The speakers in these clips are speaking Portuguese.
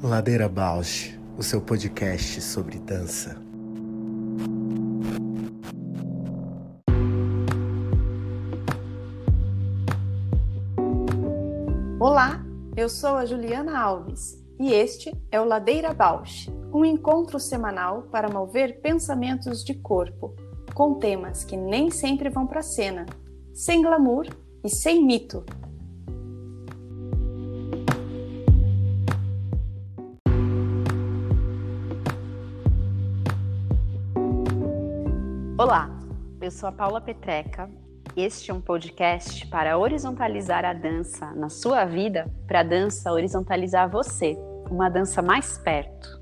Ladeira Bausch, o seu podcast sobre dança. Olá, eu sou a Juliana Alves e este é o Ladeira Bausch, um encontro semanal para mover pensamentos de corpo, com temas que nem sempre vão para a cena, sem glamour e sem mito. Olá, eu sou a Paula Petreca. Este é um podcast para horizontalizar a dança na sua vida, para a dança horizontalizar você, uma dança mais perto.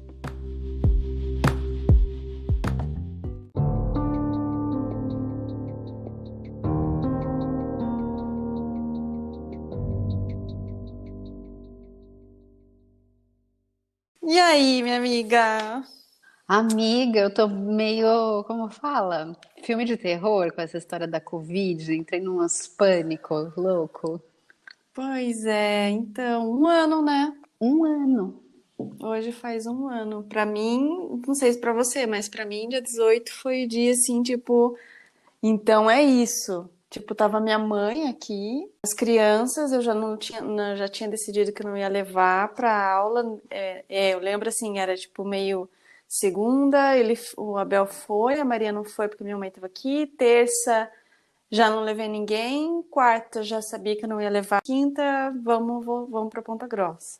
E aí, minha amiga? Amiga, eu tô meio, como fala? Filme de terror com essa história da Covid, entrei num pânico louco. Pois é, então, um ano, né? Um ano. Hoje faz um ano. Pra mim, não sei se pra você, mas pra mim, dia 18 foi o dia assim, tipo, então é isso. Tipo, tava minha mãe aqui, as crianças, eu já não tinha, já tinha decidido que eu não ia levar pra aula. Eu lembro assim, era tipo meio segunda, o Abel foi, a Maria não foi porque minha mãe tava aqui, terça já não levei ninguém, quarta já sabia que eu não ia levar, quinta vamos para Ponta Grossa.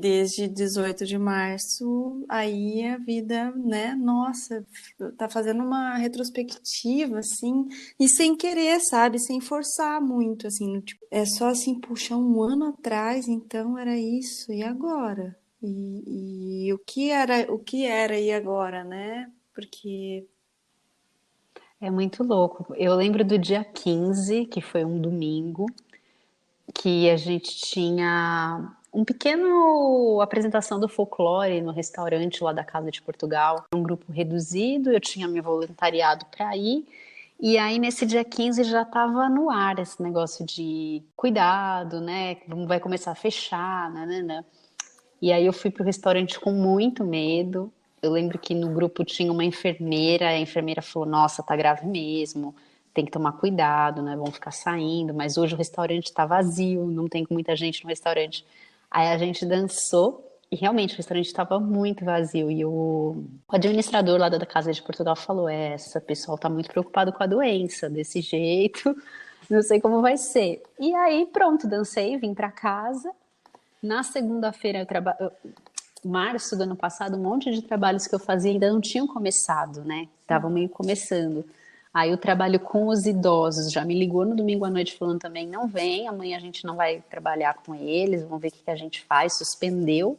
Desde 18 de março, aí a vida, né? Nossa, tá fazendo uma retrospectiva, assim, e sem querer, sabe? Sem forçar muito, assim. Tipo, é só assim, puxa, um ano atrás, então era isso, e agora? E o que era e agora, né? Porque É muito louco. Eu lembro do dia 15, que foi um domingo, que a gente tinha um pequeno apresentação do folclore no restaurante lá da Casa de Portugal. Um grupo reduzido, eu tinha me voluntariado para ir. E aí, nesse dia 15, já estava no ar esse negócio de cuidado, né? Vai começar a fechar, né? E aí eu fui pro restaurante com muito medo. Eu lembro que no grupo tinha uma enfermeira, a enfermeira falou: Nossa, tá grave mesmo, tem que tomar cuidado, né? Vão ficar saindo. Mas hoje o restaurante tá vazio, não tem muita gente no restaurante. Aí a gente dançou e realmente o restaurante estava muito vazio. E o administrador lá da Casa de Portugal falou: Essa pessoal tá muito preocupado com a doença, desse jeito, não sei como vai ser. E aí pronto, dancei, vim para casa. Na segunda-feira, março do ano passado, um monte de trabalhos que eu fazia ainda não tinham começado, né? Estavam meio começando. Aí o trabalho com os idosos já me ligou no domingo à noite falando também, não vem, amanhã a gente não vai trabalhar com eles, vamos ver o que a gente faz, suspendeu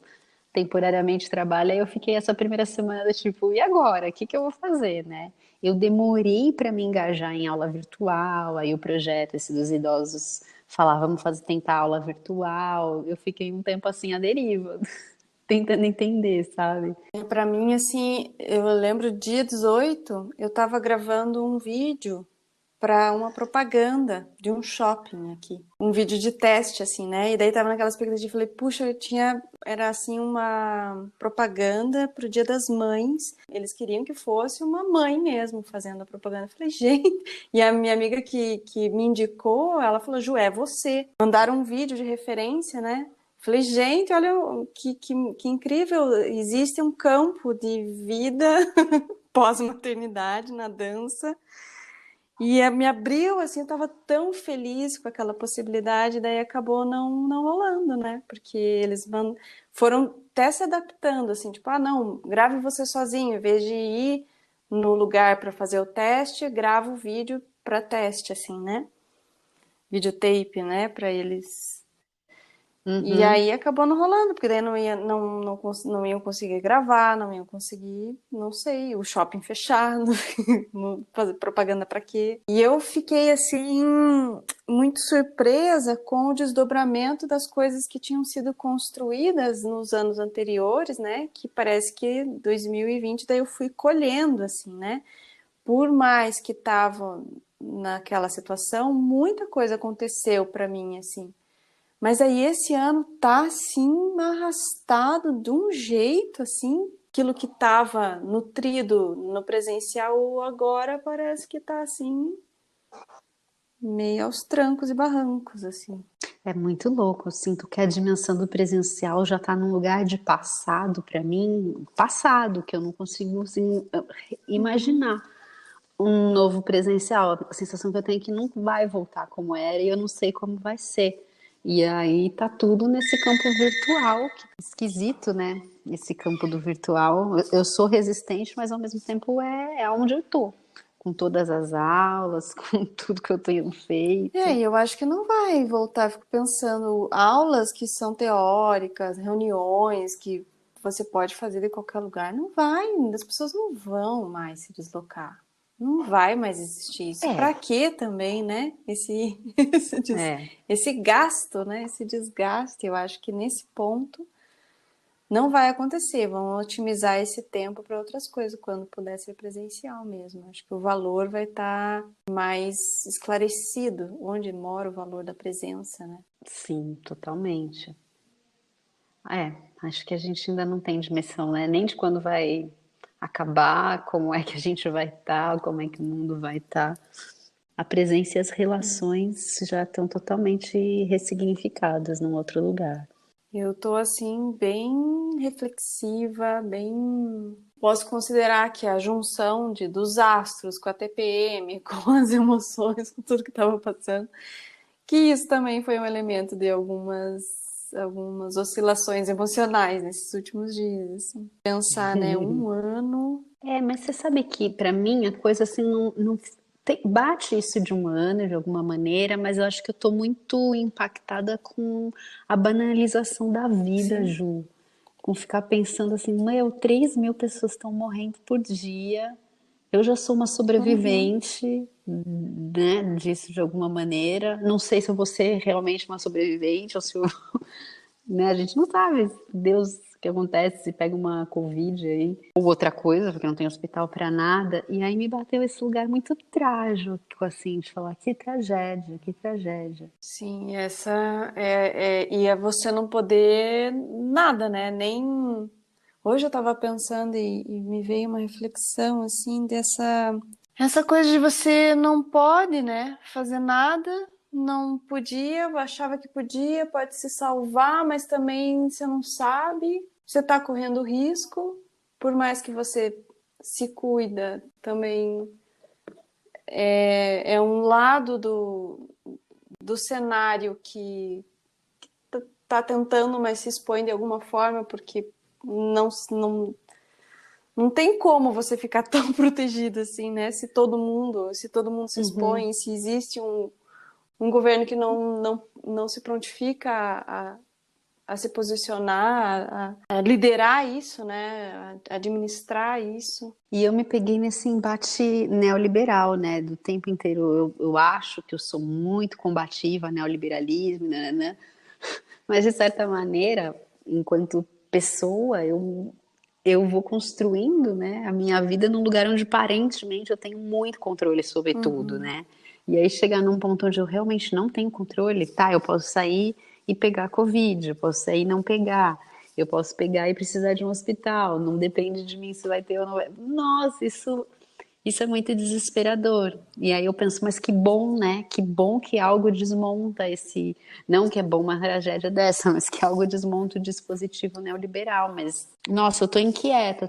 temporariamente o trabalho. Aí eu fiquei essa primeira semana tipo, e agora? O que eu vou fazer, né? Eu demorei para me engajar em aula virtual, aí o projeto esse dos idosos falava, vamos fazer, tentar aula virtual. Eu fiquei um tempo assim à deriva, tentando entender, sabe? pra mim, assim, eu lembro dia 18, eu tava gravando um vídeo para uma propaganda de um shopping aqui. Um vídeo de teste, assim, né? E daí tava naquela expectativa, falei, puxa, era assim uma propaganda pro Dia das Mães. Eles queriam que fosse uma mãe mesmo fazendo a propaganda. Eu falei, gente. E a minha amiga que me indicou, ela falou, Ju, é você. Mandaram um vídeo de referência, né? Falei, gente, olha que incrível, existe um campo de vida pós-maternidade na dança. E me abriu, assim, eu tava tão feliz com aquela possibilidade, daí acabou não rolando, né? Porque foram até se adaptando, assim, tipo, não, grave você sozinho, em vez de ir no lugar para fazer o teste, grava o vídeo para teste, assim, né? Videotape, né? Para eles. E Uhum. aí acabou não rolando, porque daí não iam conseguir gravar, não iam conseguir, não sei, o shopping fechado, fazer propaganda para quê? E eu fiquei assim muito surpresa com o desdobramento das coisas que tinham sido construídas nos anos anteriores, né? Que parece que 2020 daí eu fui colhendo assim, né? Por mais que estavam naquela situação, muita coisa aconteceu para mim, assim. Mas aí esse ano tá, assim, arrastado de um jeito, assim, aquilo que tava nutrido no presencial agora parece que tá, assim, meio aos trancos e barrancos, assim. É muito louco, eu sinto que a dimensão do presencial já está num lugar de passado para mim, passado, que eu não consigo assim, imaginar um novo presencial. A sensação que eu tenho é que não vai voltar como era e eu não sei como vai ser. E aí tá tudo nesse campo virtual, que esquisito, né? Esse campo do virtual. Eu sou resistente, mas ao mesmo tempo é onde eu tô. Com todas as aulas, com tudo que eu tenho feito. E eu acho que não vai voltar, fico pensando, aulas que são teóricas, reuniões que você pode fazer de qualquer lugar, não vai, as pessoas não vão mais se deslocar. Não vai mais existir isso. É, Para quê também, né? Esse, é. esse gasto, né? Esse desgaste, eu acho que nesse ponto não vai acontecer. Vão otimizar esse tempo para outras coisas, quando puder ser presencial mesmo. Acho que o valor vai estar mais esclarecido, onde mora o valor da presença, né? Sim, totalmente. É, acho que a gente ainda não tem dimensão, né? Nem de quando vai acabar, como é que a gente vai estar, como é que o mundo vai estar. A presença e as relações já estão totalmente ressignificadas num outro lugar. Eu tô assim bem reflexiva, bem posso considerar que a junção dos astros com a TPM, com as emoções, com tudo que estava passando, que isso também foi um elemento de algumas oscilações emocionais nesses últimos dias, assim. Pensar, né, um ano. É, mas você sabe que para mim a coisa assim não bate isso de um ano de alguma maneira, mas eu acho que eu tô muito impactada com a banalização da vida, Sim. Ju. Com ficar pensando assim, meu, 3.000 pessoas estão morrendo por dia. Eu já sou uma Uhum. sobrevivente, né, disso de alguma maneira. Não sei se eu vou ser realmente uma sobrevivente ou se eu, né, a gente não sabe, Deus, o que acontece se pega uma Covid aí, ou outra coisa, porque não tem hospital para nada. E aí me bateu esse lugar muito trágico, assim, de falar, que tragédia, que tragédia. Sim, essa e é você não poder nada, né? Nem hoje eu tava pensando e me veio uma reflexão assim dessa essa coisa de você não pode, né, fazer nada, não podia, achava que podia, pode se salvar, mas também você não sabe, você tá correndo risco, por mais que você se cuida, também é um lado do cenário que tá tentando, mas se expõe de alguma forma, porque não tem como você ficar tão protegido assim, né? Se todo mundo se Uhum. expõe, se existe um governo que não se prontifica a se posicionar, a liderar isso, né? A administrar isso. E eu me peguei nesse embate neoliberal, né? Do tempo inteiro eu acho que eu sou muito combativa ao neoliberalismo, né? Mas de certa maneira, enquanto pessoa, eu vou construindo, né, a minha vida num lugar onde aparentemente eu tenho muito controle sobre tudo, Uhum. né? E aí chegar num ponto onde eu realmente não tenho controle, tá? Eu posso sair e pegar Covid, eu posso sair e não pegar. Eu posso pegar e precisar de um hospital, não depende de mim se vai ter ou não vai. Nossa, isso é muito desesperador. E aí eu penso, mas que bom, né? Que bom que algo desmonta esse. Não que é bom uma tragédia dessa, mas que algo desmonta o dispositivo neoliberal. Mas, nossa, eu tô inquieta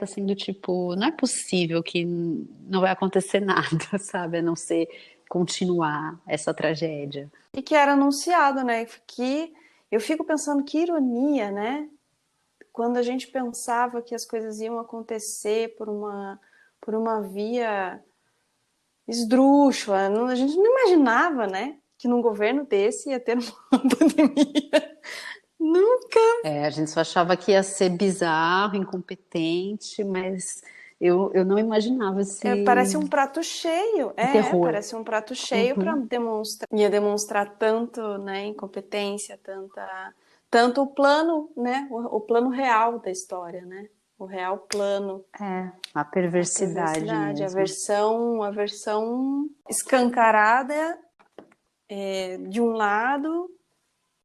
assim do tipo, não é possível que não vai acontecer nada, sabe? A não ser continuar essa tragédia. E que era anunciado, né? Que eu fico pensando que ironia, né? Quando a gente pensava que as coisas iam acontecer por uma via esdrúxula, a gente não imaginava, né? Que num governo desse ia ter uma pandemia. Nunca. É, a gente só achava que ia ser bizarro, incompetente, mas eu não imaginava Parece esse um prato cheio. terror. Parece um prato cheio para Uhum. demonstrar. Ia demonstrar tanto, né, incompetência, tanto o plano, né, o plano real da história, né? o real plano. A perversidade A mesmo. a versão escancarada de um lado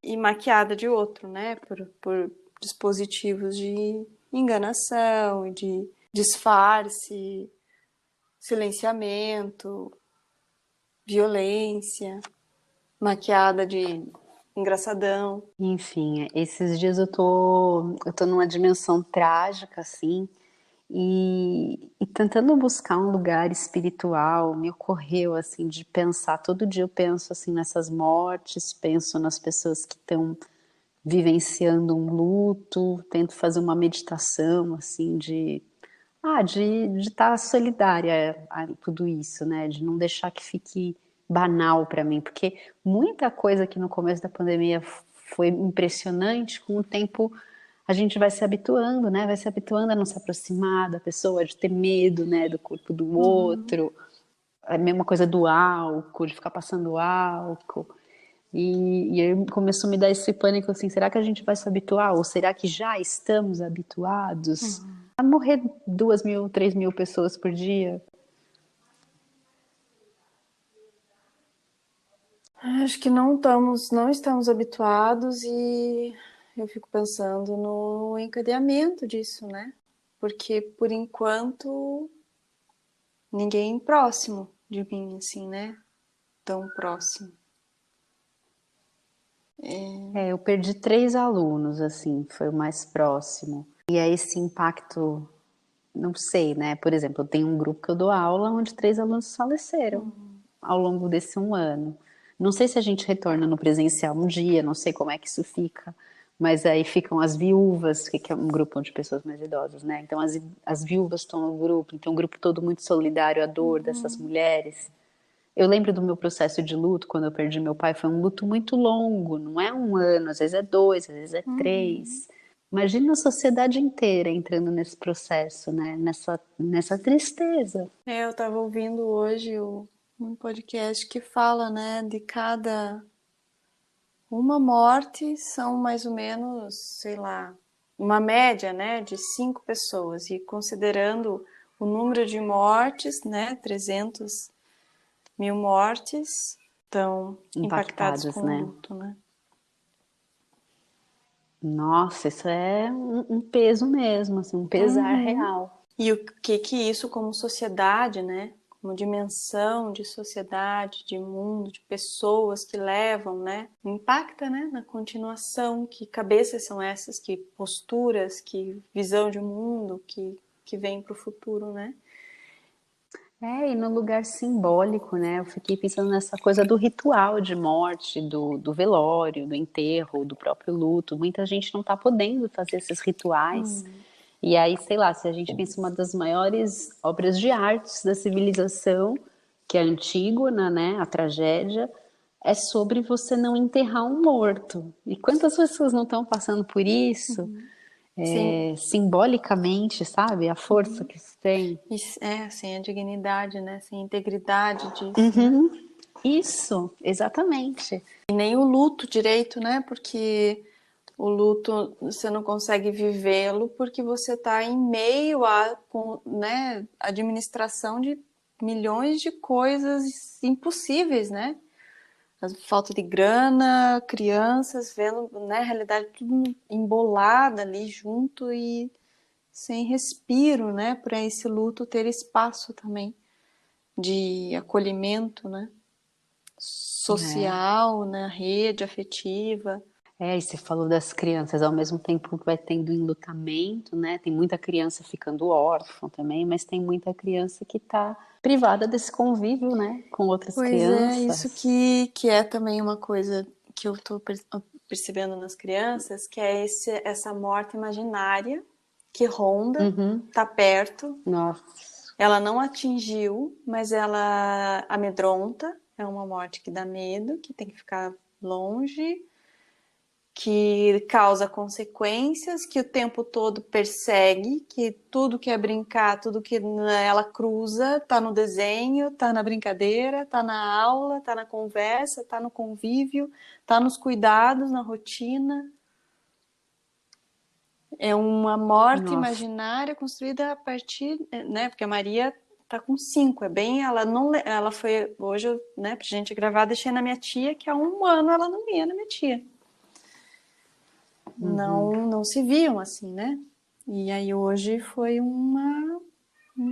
e maquiada de outro, né? Por dispositivos de enganação e de disfarce, silenciamento, violência, maquiada de engraçadão. Enfim, esses dias eu tô numa dimensão trágica, assim, e tentando buscar um lugar espiritual, me ocorreu, assim, de pensar, todo dia eu penso, assim, nessas mortes, penso nas pessoas que estão vivenciando um luto, tento fazer uma meditação, assim, de estar solidária a tudo isso, né? De não deixar que fique banal para mim, porque muita coisa que no começo da pandemia foi impressionante, com o tempo a gente vai se habituando, né? Vai se habituando a não se aproximar da pessoa, de ter medo, né, do corpo do outro. A mesma coisa do álcool, de ficar passando álcool. E aí começou a me dar esse pânico assim, será que a gente vai se habituar? Ou será que já estamos habituados a morrer 2.000, 3.000 pessoas por dia? Acho que não estamos habituados e eu fico pensando no encadeamento disso, né? Porque por enquanto ninguém próximo de mim, assim, né? Tão próximo. Eu perdi 3 alunos, assim, foi o mais próximo. E aí esse impacto, não sei, né? Por exemplo, eu tenho um grupo que eu dou aula onde 3 alunos faleceram ao longo desse 1 ano. Não sei se a gente retorna no presencial um dia, não sei como é que isso fica, mas aí ficam as viúvas, que é um grupo de pessoas mais idosas, né? Então as viúvas estão no grupo, então um grupo todo muito solidário à dor dessas mulheres. Eu lembro do meu processo de luto, quando eu perdi meu pai, foi um luto muito longo, não é 1 ano, às vezes é 2, às vezes é 3. Imagina a sociedade inteira entrando nesse processo, né? Nessa tristeza. Eu estava ouvindo hoje um podcast que fala, né, de cada uma morte são mais ou menos, sei lá, uma média, né, de 5 pessoas. E considerando o número de mortes, né, 300.000 mortes, estão impactados Impactadas, com o né? luto, né? Nossa, isso é um peso mesmo, assim, um pesar real. E o que isso como sociedade, né? Como dimensão de sociedade, de mundo, de pessoas que levam, né? Impacta, né? Na continuação, que cabeças são essas, que posturas, que visão de mundo que vem para o futuro, né? E no lugar simbólico, né? Eu fiquei pensando nessa coisa do ritual de morte, do velório, do enterro, do próprio luto. Muita gente não está podendo fazer esses rituais. E aí, sei lá, se a gente pensa uma das maiores obras de artes da civilização, que é a Antígona, né? A tragédia, é sobre você não enterrar um morto. E quantas pessoas não estão passando por isso? Sim, Simbolicamente, sabe? A força que isso tem. sem a dignidade, né? Sem a integridade disso, né? Isso, exatamente. E nem o luto direito, né? Porque o luto você não consegue vivê-lo porque você está em meio à, né, administração de milhões de coisas impossíveis, né? A falta de grana, crianças vendo, né, a realidade tudo embolada ali junto e sem respiro, né? Para esse luto ter espaço também de acolhimento, né? É. Social, na rede afetiva. E você falou das crianças, ao mesmo tempo que vai tendo enlutamento, né? Tem muita criança ficando órfã também, mas tem muita criança que está privada desse convívio, né? Com outras Pois é, isso crianças. que é também uma coisa que eu estou percebendo nas crianças, que é essa morte imaginária que ronda, tá perto, Nossa, ela não atingiu, mas ela amedronta, é uma morte que dá medo, que tem que ficar longe, que causa consequências, que o tempo todo persegue, que tudo que é brincar, tudo que ela cruza, tá no desenho, tá na brincadeira, tá na aula, tá na conversa, tá no convívio, tá nos cuidados, na rotina. É uma morte Nossa. imaginária construída a partir, né? Porque a Maria tá com 5, é bem, ela não, ela foi hoje, né? Pra gente gravar, deixei na minha tia, que há 1 ano ela não ia na minha tia. Uhum. Não se viam assim, né? E aí hoje foi um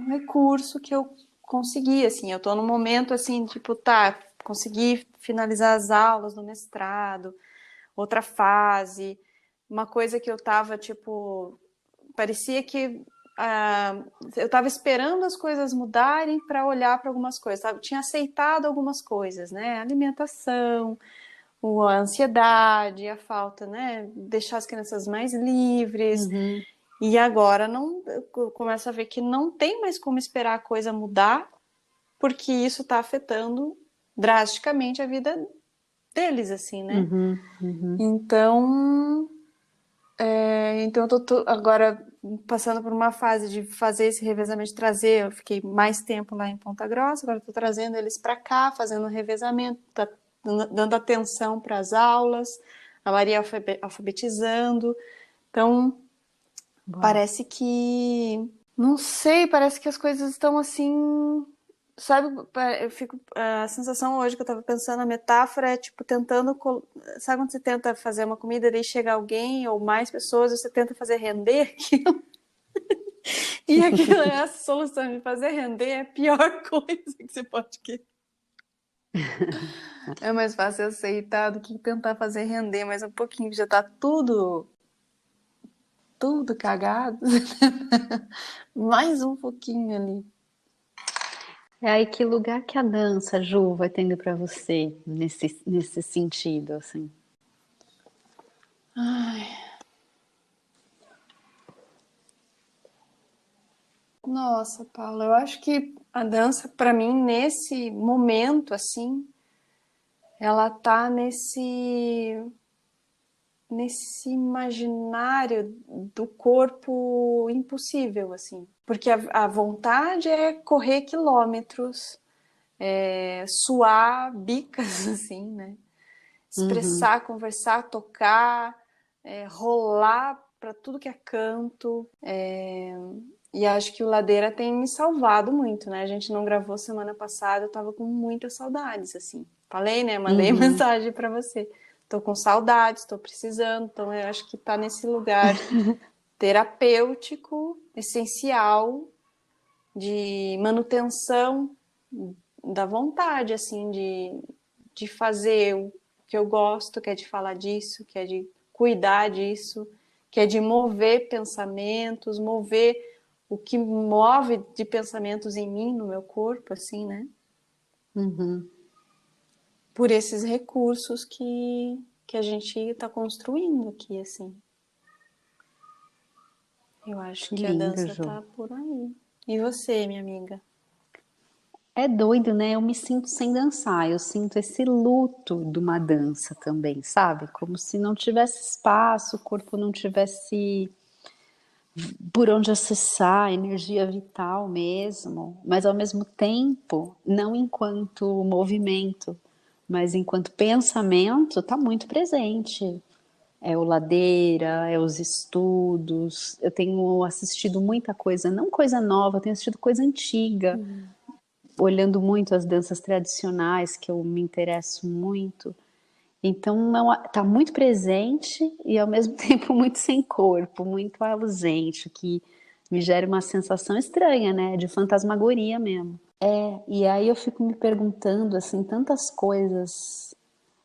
recurso que eu consegui, assim, eu tô num momento assim, tipo, tá, consegui finalizar as aulas do mestrado, outra fase, uma coisa que eu tava, tipo, parecia que eu tava esperando as coisas mudarem para olhar para algumas coisas, sabe? Tinha aceitado algumas coisas, né? Alimentação, a ansiedade, a falta, né? Deixar as crianças mais livres. Uhum. E agora não, eu começo a ver que não tem mais como esperar a coisa mudar, porque isso está afetando drasticamente a vida deles, assim, né? Uhum. Uhum. Então, então eu tô agora passando por uma fase de fazer esse revezamento, de trazer, eu fiquei mais tempo lá em Ponta Grossa, agora estou trazendo eles para cá, fazendo um revezamento, tá dando atenção para as aulas, a Maria alfabetizando. Então, Uau. parece que, não sei, parece que as coisas estão assim, sabe? Eu fico, a sensação hoje que eu tava pensando, a metáfora é tipo tentando, sabe quando você tenta fazer uma comida, daí chega alguém ou mais pessoas, você tenta fazer render aquilo, e aquilo é a solução de fazer render, é a pior coisa que você pode querer. É mais fácil aceitar do que tentar fazer render mais um pouquinho, já tá tudo cagado. Mais um pouquinho ali. É aí que lugar que a dança, Ju, vai tendo para você nesse sentido, assim? Ai, nossa, Paula, eu acho que a dança, para mim, nesse momento, assim, ela tá nesse imaginário do corpo impossível, assim. Porque a vontade é correr quilômetros, suar bicas, assim, né? Uhum. Expressar, conversar, tocar, rolar para tudo que é canto. E acho que o Ladeira tem me salvado muito, né? A gente não gravou semana passada, eu tava com muitas saudades, assim. Falei, né? Mandei Uhum. mensagem para você. Tô com saudades, tô precisando, então eu acho que tá nesse lugar terapêutico, essencial, de manutenção da vontade, assim, de fazer o que eu gosto, que é de falar disso, que é de cuidar disso, que é de mover pensamentos, mover o que move de pensamentos em mim, no meu corpo, assim, né? Uhum. Por esses recursos que a gente está construindo aqui, assim. Eu acho Que que a lindo, dança Ju. tá por aí. E você, minha amiga? É doido, né? Eu me sinto sem dançar, eu sinto esse luto de uma dança também, sabe? Como se não tivesse espaço, o corpo não tivesse por onde acessar, energia vital mesmo, mas ao mesmo tempo, não enquanto movimento, mas enquanto pensamento, está muito presente. É o Ladeira, é os estudos. Eu tenho assistido muita coisa, não coisa nova, eu tenho assistido coisa antiga, olhando muito as danças tradicionais, que eu me interesso muito. Então, está muito presente e ao mesmo tempo muito sem corpo, muito ausente, o que me gera uma sensação estranha, né? De fantasmagoria mesmo. E aí eu fico me perguntando, assim, tantas coisas,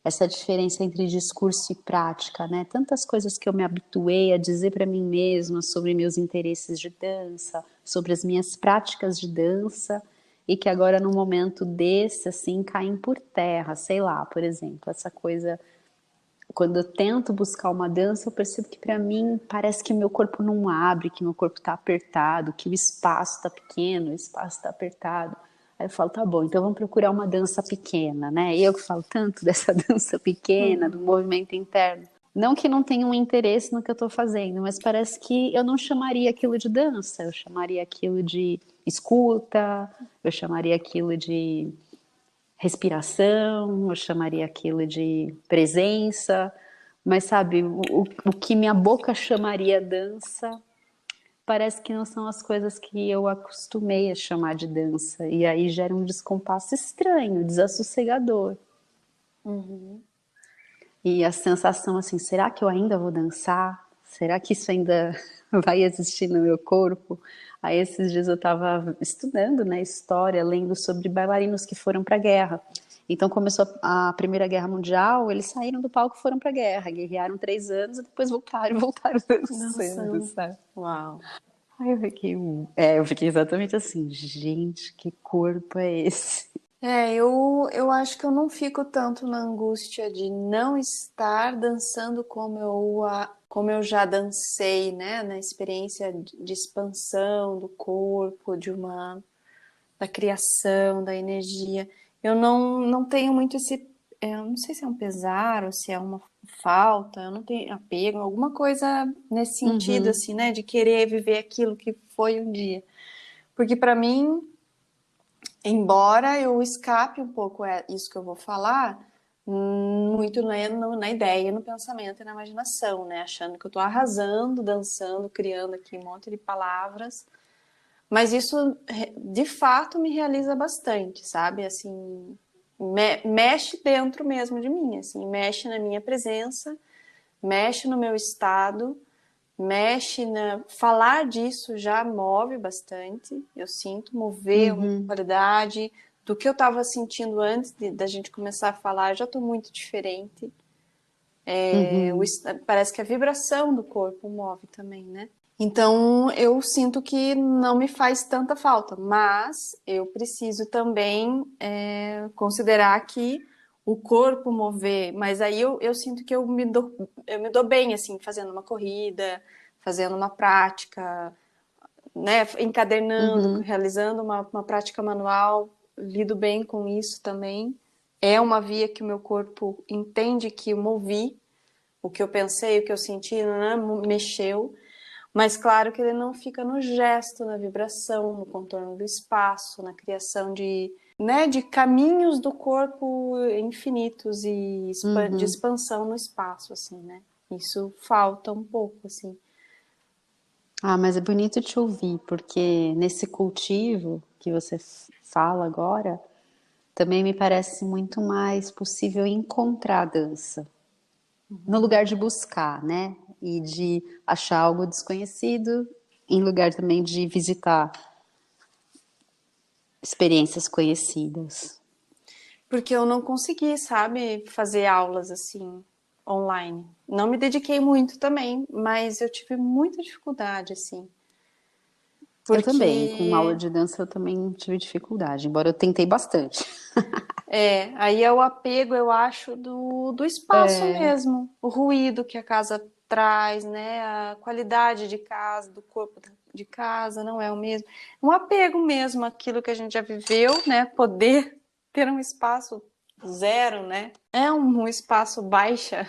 essa diferença entre discurso e prática, né? Tantas coisas que eu me habituei a dizer para mim mesma sobre meus interesses de dança, sobre as minhas práticas de dança, e que agora num momento desse, assim, caem por terra, sei lá, por exemplo, essa coisa quando eu tento buscar uma dança, eu percebo que para mim parece que meu corpo não abre, que meu corpo está apertado, que o espaço está pequeno, o espaço está apertado. Aí eu falo, tá bom, então vamos procurar uma dança pequena, né? Eu que falo tanto dessa dança pequena, do Uhum. movimento interno. Não que não tenha um interesse no que eu estou fazendo, mas parece que eu não chamaria aquilo de dança, eu chamaria aquilo de escuta, eu chamaria aquilo de respiração, eu chamaria aquilo de presença, Mas sabe, o que minha boca chamaria dança, parece que não são as coisas que eu acostumei a chamar de dança. E aí gera um descompasso estranho, desassossegador. Uhum. E a sensação assim, será que eu ainda vou dançar? Será que isso ainda vai existir no meu corpo? Aí esses dias eu estava estudando, né, história, lendo sobre bailarinos que foram para a guerra. Então começou a Primeira Guerra Mundial, eles saíram do palco e foram para a guerra, guerrearam 3 anos e depois voltaram, voltaram dançando, Dançando. sabe? Uau. Aí eu fiquei exatamente assim, gente, que corpo é esse? Eu acho que eu não fico tanto na angústia de não estar dançando como eu já dancei, né? Na experiência de expansão do corpo, da criação, da energia. Eu não tenho muito eu não sei se é um pesar ou se é uma falta, eu não tenho apego, alguma coisa nesse sentido, Uhum, assim, né? De querer viver aquilo que foi um dia. Porque para mim, embora eu escape um pouco isso que eu vou falar, muito na ideia, no pensamento e na imaginação, né? Achando que eu tô arrasando, dançando, criando aqui um monte de palavras. Mas isso, de fato, me realiza bastante, sabe? Assim, mexe dentro mesmo de mim, assim, mexe na minha presença, mexe no meu estado, falar disso já move bastante. Eu sinto mover uma uhum, qualidade do que eu estava sentindo antes da gente começar a falar, já estou muito diferente. uhum. Parece que a vibração do corpo move também, né? Então eu sinto que não me faz tanta falta, mas eu preciso também considerar que o corpo mover, mas aí eu sinto que eu me dou bem assim, fazendo uma corrida, fazendo uma prática, né, encadernando, Uhum. realizando uma prática manual, lido bem com isso também. É uma via que o meu corpo entende que eu movi, o que eu pensei, o que eu senti, né, mexeu. Mas claro que ele não fica no gesto, na vibração, no contorno do espaço, na criação de caminhos do corpo infinitos e de Uhum. expansão no espaço, assim, né? Isso falta um pouco, assim. Ah, mas é bonito te ouvir, porque nesse cultivo que você fala agora, também me parece muito mais possível encontrar a dança, no lugar de buscar, né? E de achar algo desconhecido, em lugar também de visitar experiências conhecidas. Porque eu não consegui, sabe, fazer aulas assim online. Não me dediquei muito também, mas eu tive muita dificuldade, assim. Eu também, com aula Porque de dança eu também tive dificuldade, embora eu tentei bastante. aí é o apego, eu acho, do espaço É, mesmo, o ruído que a casa traz, né? A qualidade de casa, do corpo de casa, não é o mesmo. Um apego mesmo àquilo que a gente já viveu, né? Poder ter um espaço zero, né? É um espaço baixa,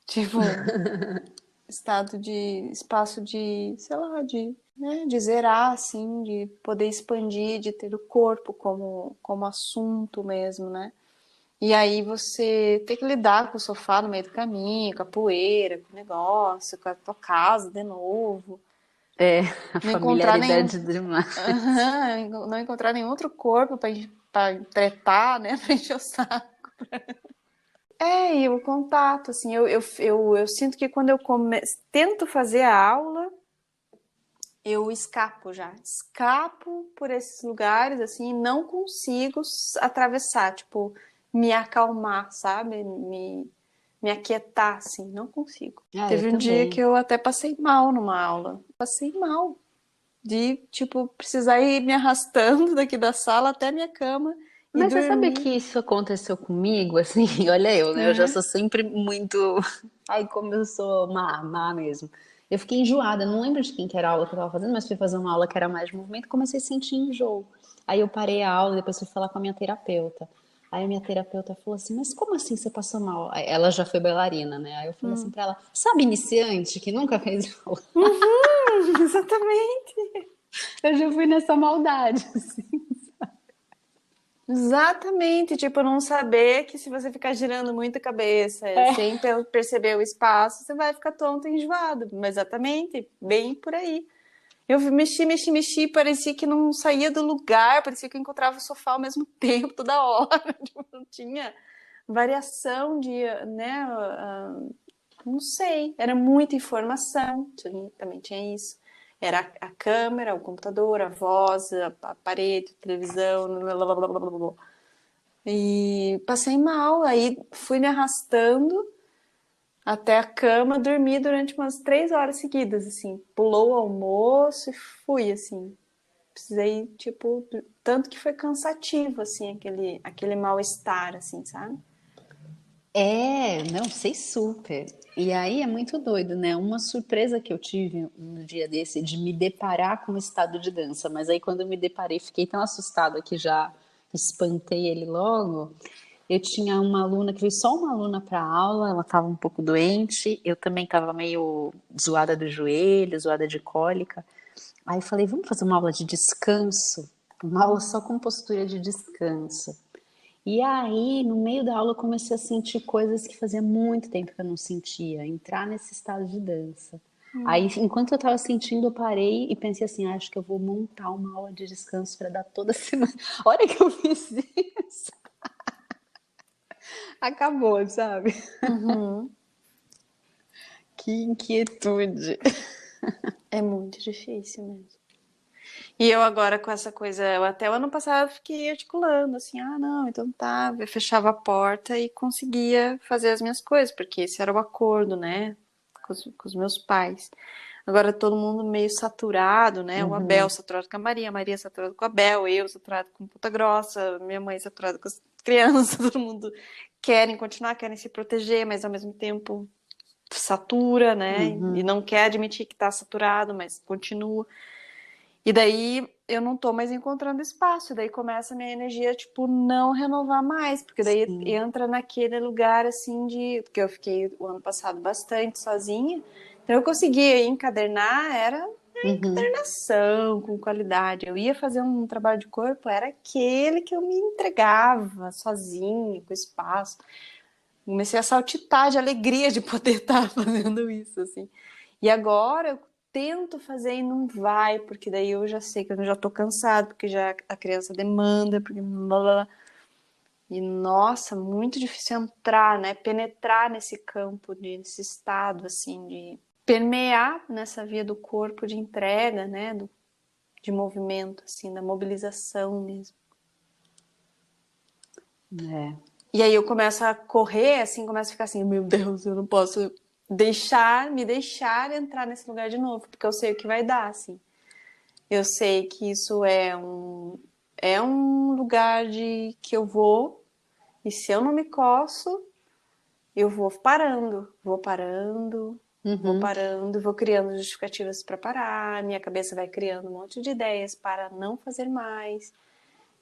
tipo, espaço de, sei lá, de zerar, assim, de poder expandir, de ter o corpo como assunto mesmo, né? E aí você tem que lidar com o sofá no meio do caminho, com a poeira, com o negócio, com a tua casa de novo. é, a Não encontrar nenhum, familiaridade demais. não encontrar nenhum outro corpo para tretar, né? Para encher o saco. E o contato, assim, eu sinto que quando tento fazer a aula, eu escapo já. Escapo por esses lugares, assim, e não consigo atravessar, tipo, me acalmar, sabe? Me aquietar, assim, não consigo. Ah, eu Teve um dia que também. eu até passei mal numa aula. Passei mal. De, tipo, precisar ir me arrastando daqui da sala até minha cama e Mas você sabe dormir. que isso aconteceu comigo, assim, olha eu, né? Eu já Uhum. sou sempre muito. Ai, como eu sou má mesmo. Eu fiquei enjoada, não lembro de quem que era a aula que eu tava fazendo, mas fui fazer uma aula que era mais de movimento e comecei a sentir enjoo. Aí eu parei a aula, depois fui falar com a minha terapeuta. Aí a minha terapeuta falou assim, mas como assim você passou mal? Aí ela já foi bailarina, né? Aí eu falei assim pra ela, sabe iniciante que nunca fez aula? Exatamente. Eu já fui nessa maldade, assim. Exatamente, tipo, não saber que se você ficar girando muito a cabeça, É. sem perceber o espaço, você vai ficar tonto e enjoado. Mas exatamente, bem por aí. Eu mexi, mexi, mexi, parecia que não saía do lugar, parecia que eu encontrava o sofá ao mesmo tempo, toda hora. Tipo, não tinha variação de, né? Não sei, era muita informação, também tinha isso. Era a câmera, o computador, a voz, a parede, a televisão, blá, blá, blá, blá, blá, blá. E passei mal, aí fui me arrastando até a cama, dormi durante umas 3 horas seguidas, assim. Pulou o almoço e fui, assim. Precisei, tipo, tanto que foi cansativo, assim, aquele mal-estar, assim, sabe? É, não, sei super. E aí é muito doido, né? Uma surpresa que eu tive no dia desse de me deparar com o estado de dança, mas aí quando eu me deparei, fiquei tão assustada que já espantei ele logo. Eu tinha uma aluna que veio só uma aluna para aula, ela estava um pouco doente, eu também estava meio zoada do joelho, zoada de cólica. Aí eu falei, vamos fazer uma aula de descanso? Uma aula só com postura de descanso. E aí, no meio da aula, eu comecei a sentir coisas que fazia muito tempo que eu não sentia, entrar nesse estado de dança. Aí, enquanto eu estava sentindo, eu parei e pensei assim, acho que eu vou montar uma aula de descanso para dar toda semana. A hora que eu fiz isso, acabou, sabe? Uhum. Que inquietude. É muito difícil mesmo. E eu agora com essa coisa, eu até o ano passado fiquei articulando assim, ah, não, então tá, eu fechava a porta e conseguia fazer as minhas coisas, porque esse era o acordo, né, com os meus pais. Agora todo mundo meio saturado, né, o Abel Uhum, saturado com a Maria saturada com o Abel, eu saturado com Ponta Grossa, minha mãe saturada com as crianças, todo mundo querem continuar, querem se proteger, mas ao mesmo tempo satura, né, e uhum. não quer admitir que tá saturado, mas continua. E daí eu não tô mais encontrando espaço, daí começa a minha energia, tipo, não renovar mais, porque daí Sim. entra naquele lugar assim de. Porque eu fiquei o ano passado bastante sozinha, então eu conseguia encadernar, era Uhum. encarnação com qualidade. Eu ia fazer um trabalho de corpo, era aquele que eu me entregava sozinha, com espaço. Comecei a saltitar de alegria de poder estar fazendo isso, assim. E agora eu tento fazer e não vai, porque daí eu já sei que eu já tô cansado, porque já a criança demanda, porque blá, blá, blá. E nossa, muito difícil entrar, né? Penetrar nesse campo, nesse estado, assim, de permear nessa via do corpo de entrega, né? De movimento, assim, da mobilização mesmo. É. E aí eu começo a correr, assim, começo a ficar assim, meu Deus, eu não posso me deixar entrar nesse lugar de novo, porque eu sei o que vai dar, assim. Eu sei que isso é um lugar de que eu vou, e se eu não me coço, eu vou parando, vou Uhum. parando, vou criando justificativas para parar, minha cabeça vai criando um monte de ideias para não fazer mais.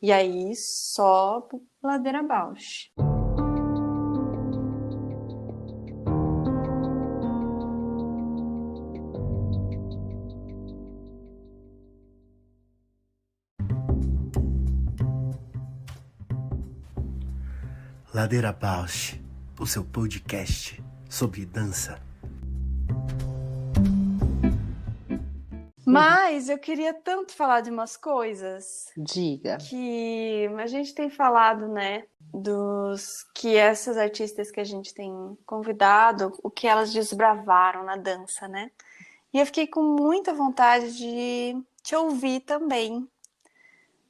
E aí só ladeira abaixo. Ladeira Bausch, o seu podcast sobre dança. Mas eu queria tanto falar de umas coisas Diga. que a gente tem falado, né, dos que essas artistas que a gente tem convidado, o que elas desbravaram na dança, né? E eu fiquei com muita vontade de te ouvir também,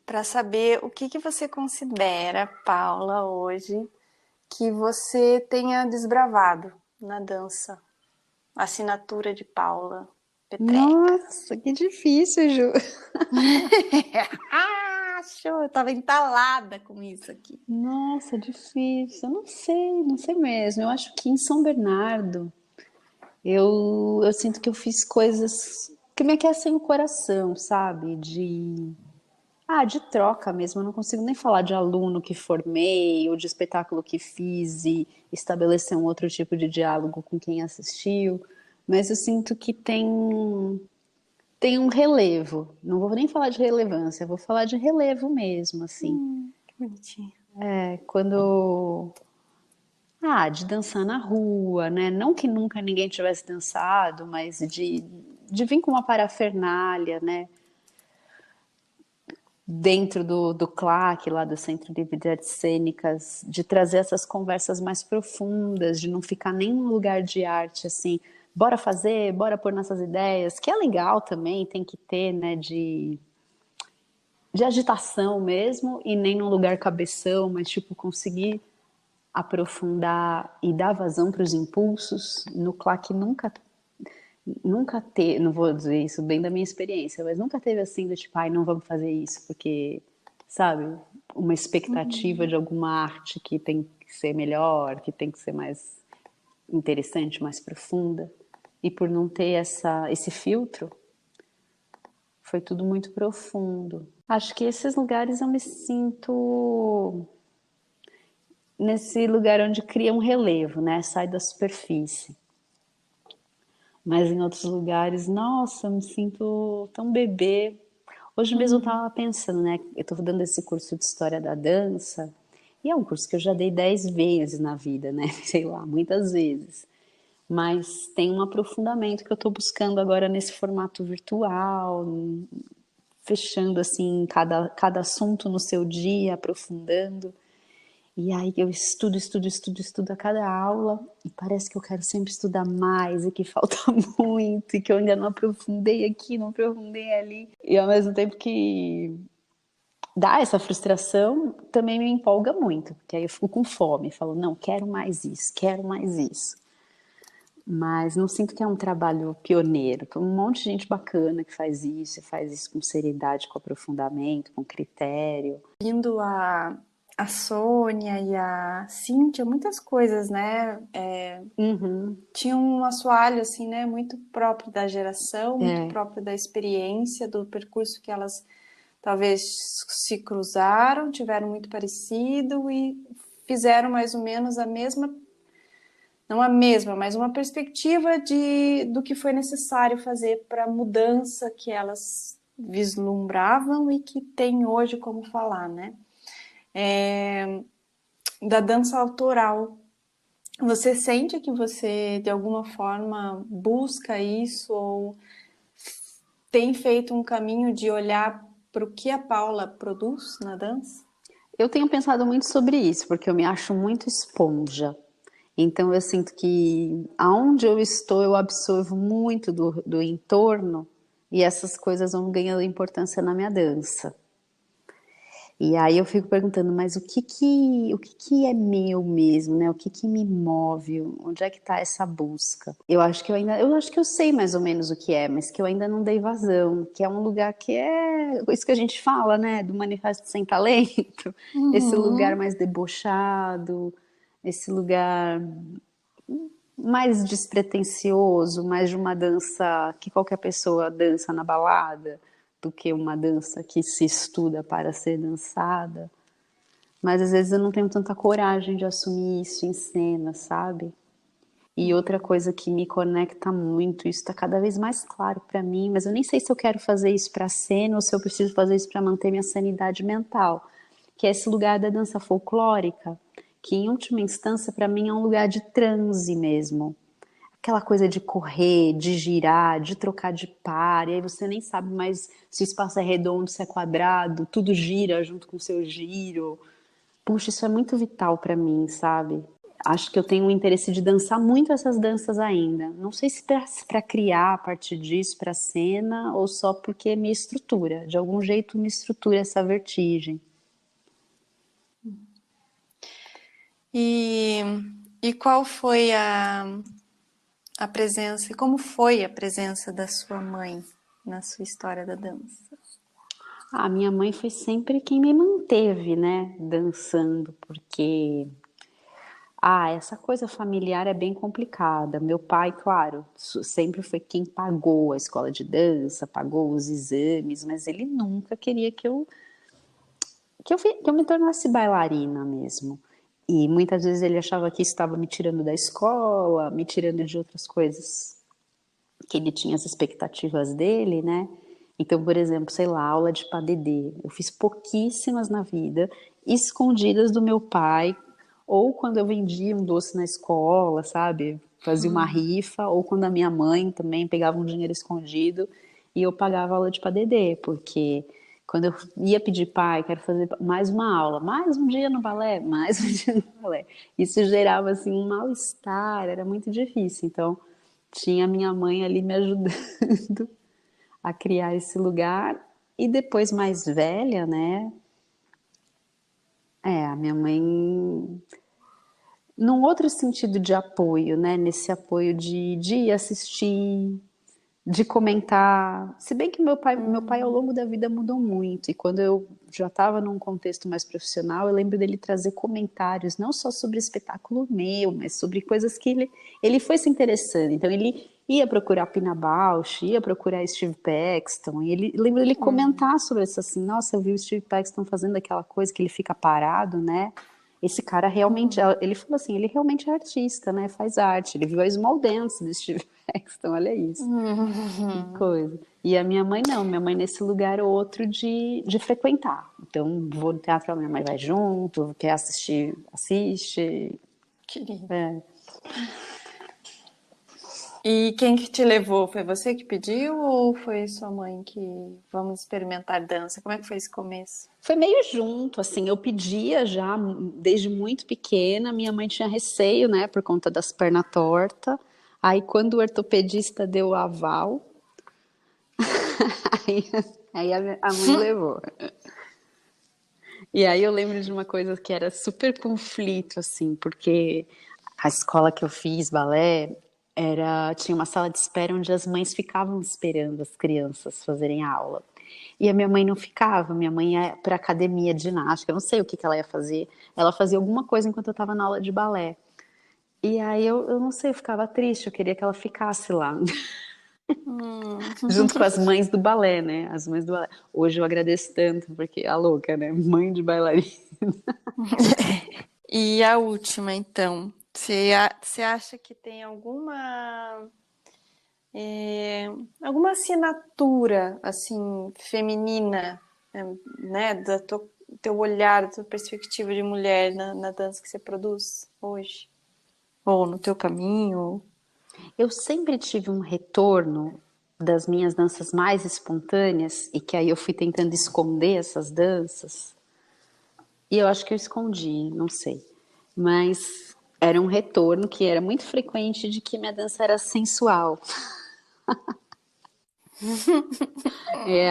para saber o que que você considera, Paula, hoje, que você tenha desbravado na dança. Assinatura de Paula Petreca. Nossa, que difícil, Ju. Ah, show! Eu tava entalada com isso aqui. Nossa, difícil. Eu não sei mesmo. Eu acho que em São Bernardo eu sinto que eu fiz coisas que me aquecem o coração, sabe? De troca mesmo. Eu não consigo nem falar de aluno que formei ou de espetáculo que fiz e estabelecer um outro tipo de diálogo com quem assistiu. Mas eu sinto que tem um relevo. Não vou nem falar de relevância, vou falar de relevo mesmo, assim. Bonitinho. Quando de dançar na rua, né? Não que nunca ninguém tivesse dançado, mas de vir com uma parafernália, né? Dentro do CLAC, lá do Centro Livre de Artes Cênicas, de trazer essas conversas mais profundas, de não ficar nem num lugar de arte, assim, bora fazer, bora pôr nossas ideias, que é legal também, tem que ter, né, de agitação mesmo, e nem num lugar cabeção, mas, tipo, conseguir aprofundar e dar vazão para os impulsos. No CLAC nunca teve, não vou dizer isso bem da minha experiência, mas nunca teve assim do tipo, ai, não vamos fazer isso, porque, sabe, uma expectativa de alguma arte que tem que ser melhor, que tem que ser mais interessante, mais profunda. E por não ter esse filtro, foi tudo muito profundo. Acho que esses lugares eu me sinto nesse lugar onde cria um relevo, né? Sai da superfície. Mas em outros lugares, nossa, eu me sinto tão bebê. Hoje mesmo eu estava pensando, né? Eu estou dando esse curso de História da Dança, e é um curso que eu já dei 10 vezes na vida, né? Sei lá, muitas vezes. Mas tem um aprofundamento que eu estou buscando agora nesse formato virtual, fechando assim cada assunto no seu dia, aprofundando. E aí eu estudo a cada aula e parece que eu quero sempre estudar mais e que falta muito e que eu ainda não aprofundei aqui, não aprofundei ali. E ao mesmo tempo que dá essa frustração, também me empolga muito, porque aí eu fico com fome, falo, não, quero mais isso, quero mais isso. Mas não sinto que é um trabalho pioneiro. Tem um monte de gente bacana que faz isso com seriedade, com aprofundamento, com critério. Vindo a Sônia e a Cíntia, muitas coisas, né? Tinha um assoalho, assim, né? Muito próprio da geração, muito próprio da experiência, do percurso que elas talvez se cruzaram, tiveram muito parecido e fizeram mais ou menos a mesma, não a mesma, mas uma perspectiva do que foi necessário fazer para a mudança que elas vislumbravam e que tem hoje como falar, né? Da dança autoral. Você sente que você, de alguma forma, busca isso ou tem feito um caminho de olhar para o que a Paula produz na dança? Eu tenho pensado muito sobre isso, porque eu me acho muito esponja. Então eu sinto que aonde eu estou, eu absorvo muito do entorno e essas coisas vão ganhando importância na minha dança. E aí eu fico perguntando, mas o que é meu mesmo, né? O que me move? Onde é que está essa busca? Eu acho que eu sei mais ou menos o que é, mas que eu ainda não dei vazão, que é um lugar que é isso que a gente fala, né? Do manifesto sem talento, esse lugar mais debochado, esse lugar mais despretensioso, mais de uma dança que qualquer pessoa dança na balada, do que uma dança que se estuda para ser dançada. Mas às vezes eu não tenho tanta coragem de assumir isso em cena, sabe? E outra coisa que me conecta muito, isso está cada vez mais claro para mim, mas eu nem sei se eu quero fazer isso para cena ou se eu preciso fazer isso para manter minha sanidade mental, que é esse lugar da dança folclórica, que em última instância para mim é um lugar de transe mesmo. Aquela coisa de correr, de girar, de trocar de par, e aí você nem sabe mais se o espaço é redondo, se é quadrado, tudo gira junto com o seu giro. Puxa, isso é muito vital pra mim, sabe? Acho que eu tenho um interesse de dançar muito essas danças ainda. Não sei se para criar a partir disso para cena ou só porque me estrutura. De algum jeito me estrutura essa vertigem. E, e qual foi a presença, como foi a presença da sua mãe na sua história da dança? A minha mãe foi sempre quem me manteve, né, dançando, porque essa coisa familiar é bem complicada. Meu pai, claro, sempre foi quem pagou a escola de dança, pagou os exames, mas ele nunca queria que eu me tornasse bailarina mesmo. E muitas vezes ele achava que estava me tirando da escola, me tirando de outras coisas que ele tinha as expectativas dele, né? Então, por exemplo, sei lá, aula de padedê. Eu fiz pouquíssimas na vida escondidas do meu pai, ou quando eu vendia um doce na escola, sabe? Fazia uma rifa, ou quando a minha mãe também pegava um dinheiro escondido e eu pagava aula de padedê, porque quando eu ia pedir pai, quero fazer mais uma aula, mais um dia no balé, mais um dia no balé. Isso gerava assim um mal-estar, era muito difícil. Então, tinha a minha mãe ali me ajudando a criar esse lugar. E depois mais velha, né? A minha mãe num outro sentido de apoio, né? Nesse apoio de ir assistir, de comentar. Se bem que meu pai ao longo da vida mudou muito. E quando eu já estava num contexto mais profissional, eu lembro dele trazer comentários, não só sobre espetáculo meu, mas sobre coisas que ele foi se interessando. Então ele ia procurar Pina Bausch, ia procurar Steve Paxton, e ele lembro dele comentar sobre isso assim, nossa, eu vi o Steve Paxton fazendo aquela coisa que ele fica parado, né? Esse cara realmente, ele falou assim, ele realmente é artista, né? Faz arte. Ele viu a Small Dance do Steve Paxton, olha isso. Que coisa. E a minha mãe não, minha mãe nesse lugar ou outro de frequentar. Então, vou no teatro, a minha mãe vai junto, quer assistir, assiste. Que lindo. É. E quem que te levou? Foi você que pediu ou foi sua mãe que vamos experimentar dança? Como é que foi esse começo? Foi meio junto, assim, eu pedia já desde muito pequena, minha mãe tinha receio, né, por conta das pernas tortas. Aí, quando o ortopedista deu o aval, aí, aí a mãe levou. E aí eu lembro de uma coisa que era super conflito, assim, porque a escola que eu fiz, balé, tinha uma sala de espera onde as mães ficavam esperando as crianças fazerem a aula. E a minha mãe não ficava, minha mãe ia para academia de ginástica, eu não sei o que ela ia fazer. Ela fazia alguma coisa enquanto eu estava na aula de balé. E aí eu não sei, eu ficava triste, eu queria que ela ficasse lá. Junto com as mães do balé, né? As mães do balé. Hoje eu agradeço tanto, porque a louca, né? Mãe de bailarina. E a última, então. Você acha que tem alguma assinatura, assim, feminina, né? Teu olhar, da tua perspectiva de mulher na dança que você produz hoje? Ou no teu caminho? Eu sempre tive um retorno das minhas danças mais espontâneas, e que aí eu fui tentando esconder essas danças. E eu acho que eu escondi, não sei. Mas era um retorno que era muito frequente de que minha dança era sensual.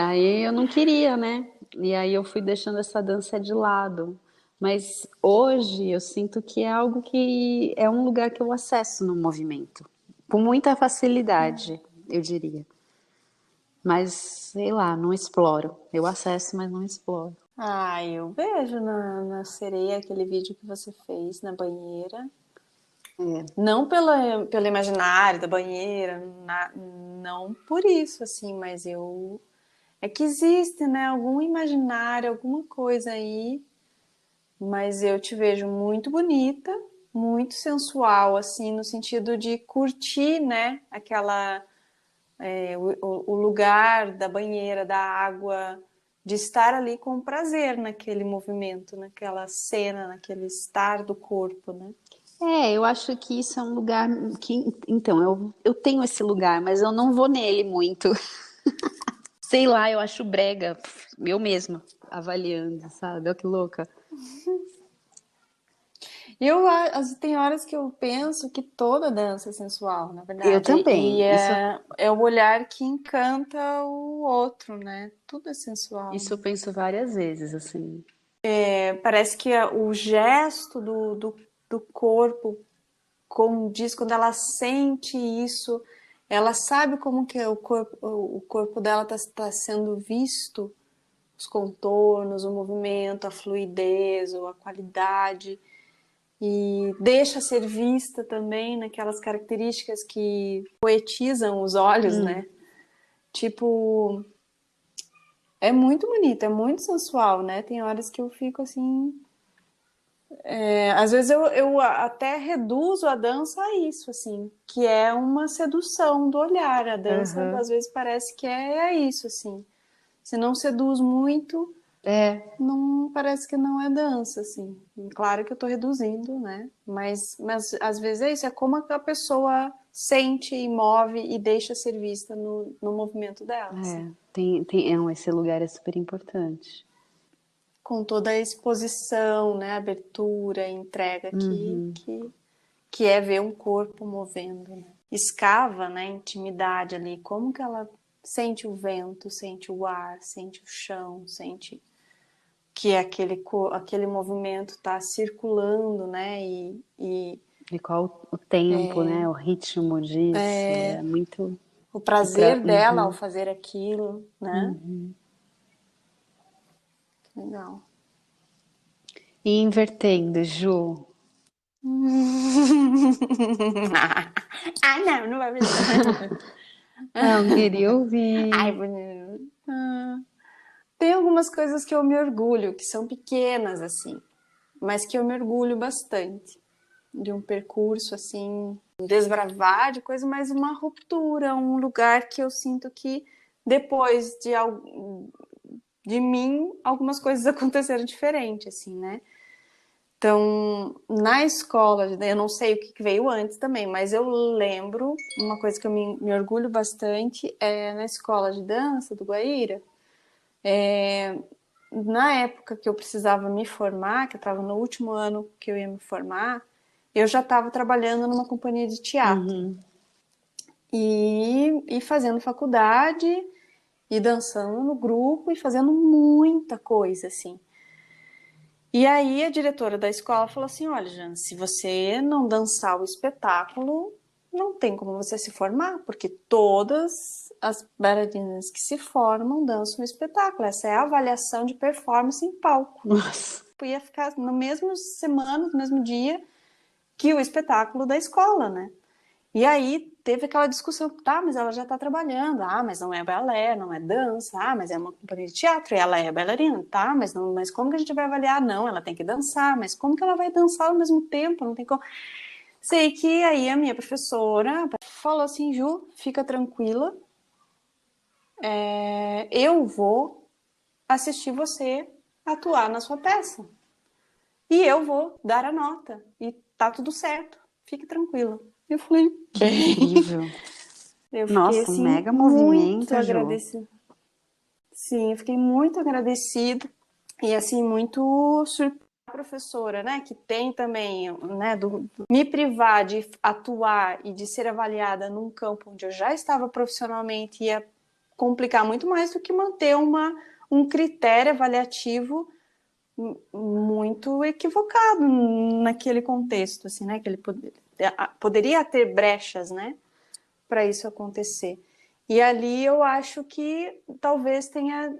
Aí eu não queria, né? E aí eu fui deixando essa dança de lado. Mas hoje eu sinto que é algo que é um lugar que eu acesso no movimento. Com muita facilidade, eu diria. Mas, sei lá, não exploro. Eu acesso, mas não exploro. Ah, eu vejo na sereia aquele vídeo que você fez na banheira. É. Não pelo imaginário da banheira, não por isso, assim, mas eu. É que existe, né, algum imaginário, alguma coisa aí, mas eu te vejo muito bonita, muito sensual, assim, no sentido de curtir, né, o lugar da banheira, da água, de estar ali com prazer naquele movimento, naquela cena, naquele estar do corpo, né? Eu acho que isso é um lugar que. Então, eu tenho esse lugar, mas eu não vou nele muito. Sei lá, eu acho brega, eu mesma, avaliando, sabe? Olha que louca. Tem horas que eu penso que toda dança é sensual, na Eu verdade. E também. é o olhar que encanta o outro, né? Tudo é sensual. Isso eu penso várias vezes, assim. Parece que o gesto do corpo condiz quando ela sente isso, ela sabe como que o corpo dela está sendo visto, os contornos, o movimento, a fluidez ou a qualidade. E deixa ser vista também naquelas características que poetizam os olhos, né? Tipo, é muito bonito, é muito sensual, né? Tem horas que eu fico assim. Às vezes eu até reduzo a dança a isso, assim, que é uma sedução do olhar. A dança, Aham. às vezes, parece que é isso, assim. Se não seduz muito, É, Não parece que não é dança, assim. Claro que eu tô reduzindo, né? Mas às vezes é isso, é como a pessoa sente e move e deixa ser vista no movimento dela, assim. esse lugar é super importante. Com toda a exposição, né? Abertura, entrega que é ver um corpo movendo, né? Escava, né? Intimidade ali, como que ela sente o vento, sente o ar, sente o chão, sente que aquele movimento está circulando, né? E qual o tempo, né? O ritmo disso. É muito. O prazer dela ao fazer aquilo, né? Legal. E invertendo, Ju. Ah, não vai fazer. Não, queria Ai, ouvir. bonito. Tem algumas coisas que eu me orgulho, que são pequenas, assim, mas que eu me orgulho bastante. De um percurso, assim, um desbravar de coisa, mas uma ruptura, um lugar que eu sinto que depois de mim, algumas coisas aconteceram diferente, assim, né? Então, na escola, eu não sei o que veio antes também, mas eu lembro, uma coisa que eu me orgulho bastante é na escola de dança do Guaíra. Na época que eu precisava me formar, que eu estava no último ano que eu ia me formar, eu já estava trabalhando numa companhia de teatro Uhum. e fazendo faculdade e dançando no grupo e fazendo muita coisa, assim. E aí a diretora da escola falou assim: olha, Jana, se você não dançar o espetáculo, não tem como você se formar, porque todas as bailarinas que se formam dançam o espetáculo. Essa é a avaliação de performance em palco. Nossa. Ia ficar no mesmo semana, no mesmo dia que o espetáculo da escola, né? E aí teve aquela discussão, tá, mas ela já tá trabalhando, ah, mas não é balé, não é dança, ah, mas é uma companhia de teatro, e ela é bailarina, tá, mas como que a gente vai avaliar? Não, ela tem que dançar, mas como que ela vai dançar ao mesmo tempo? Não tem como. Sei que aí a minha professora falou assim: Ju, fica tranquila, eu vou assistir você atuar na sua peça. E eu vou dar a nota. E tá tudo certo. Fique tranquila. Eu falei, Que incrível. eu fiquei Nossa, um assim mega muito movimento, Ju. agradecida. Sim, eu fiquei muito agradecida e assim muito surpresa a professora, né, que tem também, né, me privar de atuar e de ser avaliada num campo onde eu já estava profissionalmente ia complicar muito mais do que manter um critério avaliativo muito equivocado naquele contexto, assim, né, que ele poderia ter brechas, né, para isso acontecer. E ali eu acho que talvez tenha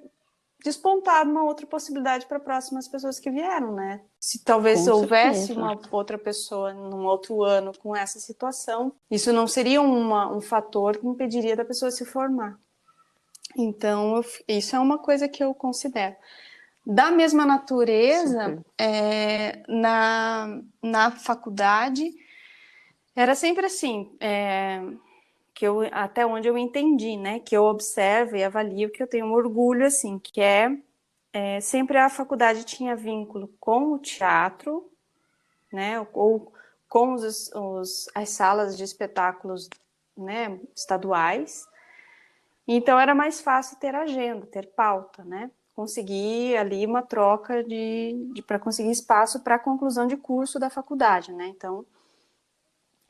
despontado uma outra possibilidade para próximas pessoas que vieram, né? Se talvez Com houvesse certeza. uma outra pessoa num outro ano com essa situação, isso não seria um fator que impediria da pessoa se formar. Então, isso é uma coisa que eu considero. Da mesma natureza, Super. na faculdade, era sempre assim, que eu, até onde eu entendi, né? Que eu observo e avalio, que eu tenho um orgulho, assim, que sempre a faculdade tinha vínculo com o teatro, né? Ou com as salas de espetáculos, né? Estaduais. Então era mais fácil ter agenda, ter pauta, né? Conseguir ali uma troca para conseguir espaço para a conclusão de curso da faculdade, né? Então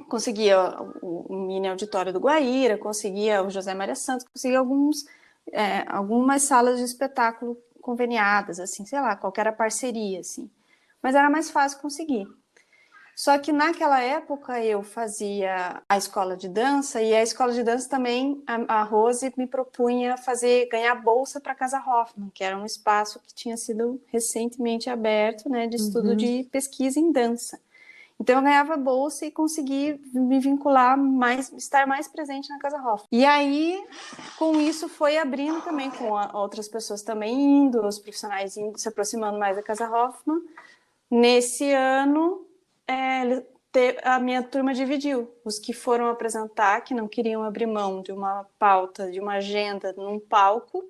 conseguia o mini auditório do Guaíra, conseguia o José Maria Santos, conseguia algumas salas de espetáculo conveniadas, assim, sei lá, qualquer parceria, assim. Mas era mais fácil conseguir. Só que naquela época eu fazia a escola de dança e a escola de dança também, a Rose me propunha ganhar bolsa para a Casa Hoffman, que era um espaço que tinha sido recentemente aberto, né, de estudo de pesquisa em dança. Então eu ganhava bolsa e consegui me vincular mais, estar mais presente na Casa Hoffman. E aí, com isso, foi abrindo também, com outras pessoas também indo, os profissionais indo, se aproximando mais da Casa Hoffman. Nesse ano, a minha turma dividiu. Os que foram apresentar, que não queriam abrir mão de uma pauta, de uma agenda num palco,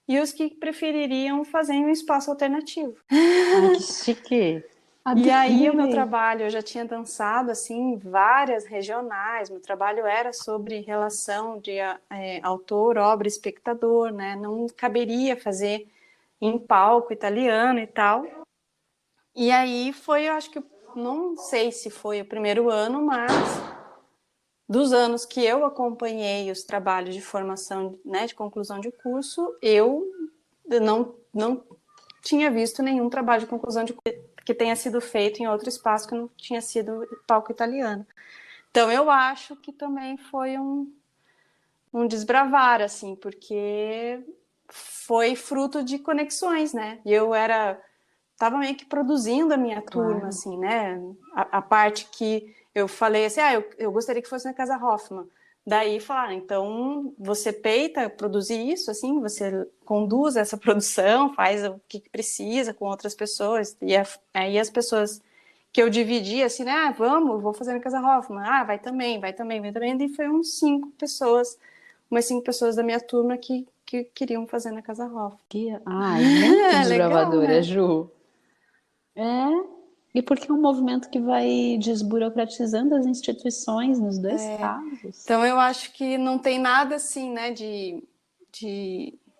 e os que prefeririam fazer em um espaço alternativo. Ai, que chique. E aí o meu Adorei. trabalho, eu já tinha dançado assim em várias regionais, meu trabalho era sobre relação de autor, obra, espectador, né? Não caberia fazer em palco italiano e tal. E aí foi, eu acho que, não sei se foi o primeiro ano, mas dos anos que eu acompanhei os trabalhos de formação, né, de conclusão de curso, eu não tinha visto nenhum trabalho de conclusão de curso que tenha sido feito em outro espaço que não tinha sido palco italiano. Então eu acho que também foi um desbravar, assim, porque foi fruto de conexões, né? E eu tava meio que produzindo a minha turma, Claro. assim, né? A parte que eu falei assim, eu gostaria que fosse na Casa Hoffman. Daí falaram, então você peita produzir isso, assim, você conduz essa produção, faz o que precisa com outras pessoas. E aí as pessoas que eu dividi, assim, né? Ah, vou fazer na Casa Hoffman. Ah, vai também, vai também, vai também. E foi umas 5 pessoas da minha turma que queriam fazer na Casa Hoffman. Ai, muito Legal, desbravadora, né? Ju. É, e porque é um movimento que vai desburocratizando as instituições nos dois casos. Então eu acho que não tem nada assim, né, de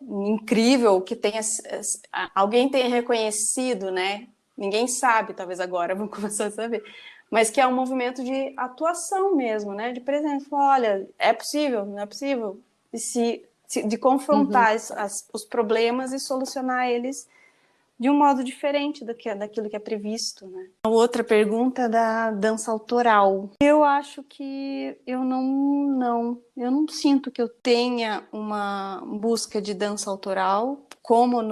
incrível que tenha alguém tenha reconhecido, né? Ninguém sabe, talvez agora vão começar a saber, mas que é um movimento de atuação mesmo, né? De presença. Olha, é possível, não é possível, de confrontar os problemas e solucionar eles de um modo diferente daquilo que é previsto, né? A outra pergunta da dança autoral. Eu acho que eu não sinto que eu tenha uma busca de dança autoral, como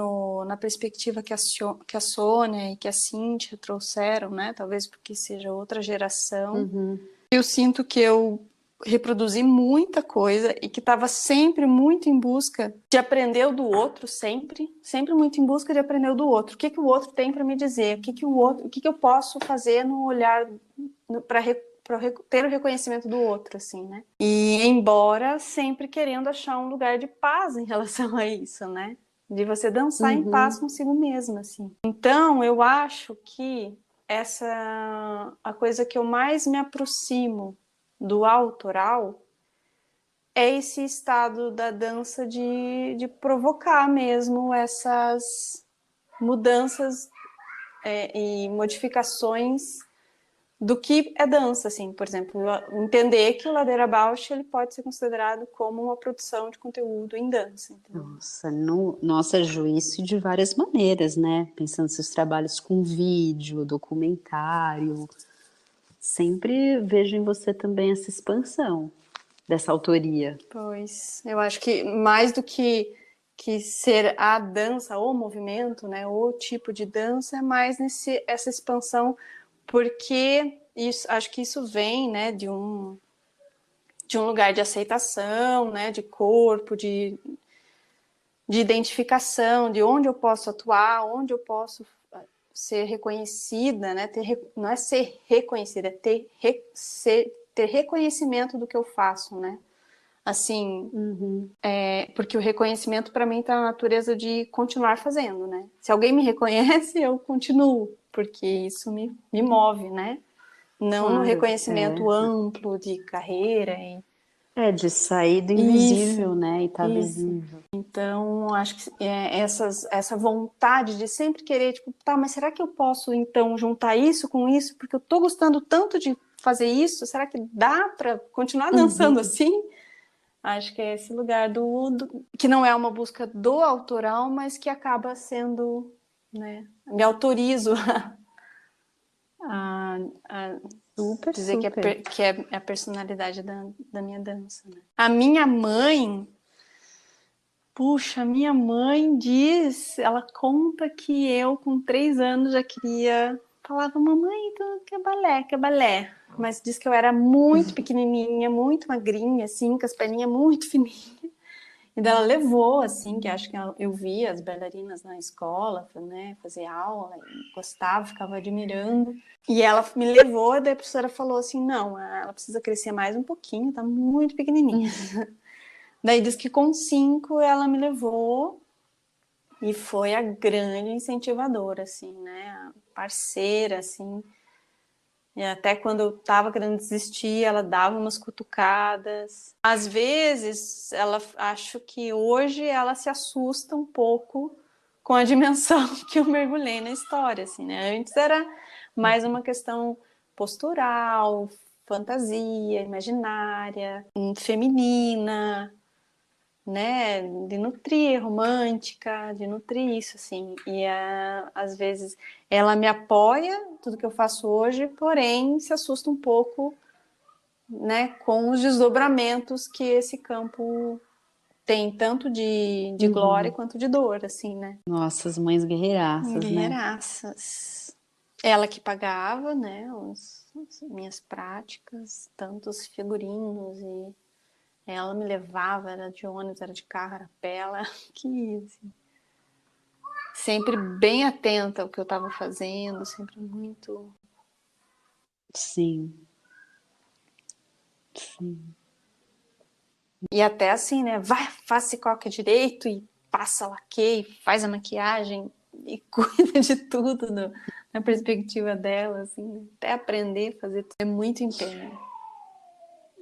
na perspectiva que a Sônia e que a Cíntia trouxeram, né? Talvez porque seja outra geração. Eu sinto que eu reproduzi muita coisa e que estava sempre muito em busca de aprender do outro, sempre muito em busca de aprender do outro. O que o outro tem para me dizer? O que eu posso fazer no olhar para ter o reconhecimento do outro, assim, né? E embora sempre querendo achar um lugar de paz em relação a isso, né? De você dançar em paz consigo mesma, assim. Então, eu acho que a coisa que eu mais me aproximo do autoral é esse estado da dança de provocar mesmo essas mudanças e modificações do que é dança, assim, por exemplo, entender que o Ladeira Bausch ele pode ser considerado como uma produção de conteúdo em dança. Entendeu? Nossa, no, nossa, juízo de várias maneiras, né? Pensando seus trabalhos com vídeo, documentário. Sempre vejo em você também essa expansão dessa autoria. Pois, eu acho que mais do que ser a dança, o movimento, né, o tipo de dança, é mais essa expansão, porque acho que isso vem, né, de um lugar de aceitação, né, de corpo, de identificação, de onde eu posso atuar, onde eu posso ser reconhecida, né, não é ser reconhecida, é ter reconhecimento do que eu faço, né? Assim, porque o reconhecimento para mim está na natureza de continuar fazendo, né? Se alguém me reconhece, eu continuo, porque isso me move, né? Não no Claro, reconhecimento amplo de carreira. de sair do Isso, invisível, né? E tá isso. visível. Então, acho que essa vontade de sempre querer, tipo, tá, mas será que eu posso, então, juntar isso com isso? Porque eu tô gostando tanto de fazer isso, será que dá para continuar dançando assim? Acho que é esse lugar que não é uma busca do autoral, mas que acaba sendo, né? Me autorizo a Super, dizer que super. que é a personalidade da minha dança. Né? A minha mãe, puxa, minha mãe ela conta que eu com 3 anos já queria, falava, mamãe, tu quer balé, quer balé. Mas diz que eu era muito pequenininha, muito magrinha, assim, com as perninhas muito fininhas. E daí ela levou, assim, que acho que eu via as bailarinas na escola, né, fazer aula, gostava, ficava admirando. E ela me levou, e daí a professora falou assim, não, ela precisa crescer mais um pouquinho, tá muito pequenininha. Daí diz que com 5 ela me levou E foi a grande incentivadora, assim, né? A parceira, assim. E até quando eu tava querendo desistir, ela dava umas cutucadas. Às vezes, acho que hoje ela se assusta um pouco com a dimensão que eu mergulhei na história, assim, né? Antes era mais uma questão postural, fantasia, imaginária, feminina, né, de nutrir, romântica, de nutrir isso, assim, e às vezes ela me apoia, tudo que eu faço hoje, porém se assusta um pouco, né, com os desdobramentos que esse campo tem, tanto de glória Uhum. quanto de dor, assim, né. Nossa, as mães guerreiraças, né? Guerreiraças. Ela que pagava, né, as minhas práticas, tantos figurinos e ela me levava, era de ônibus, era de carro, era a pé, ela que ia, assim. Sempre bem atenta ao que eu estava fazendo, sempre muito. Sim, sim. E até assim, né? Vai, faça esse coque direito e passa laque, faz a maquiagem e cuida de tudo na perspectiva dela, assim, até aprender a fazer tudo. É muito empenho.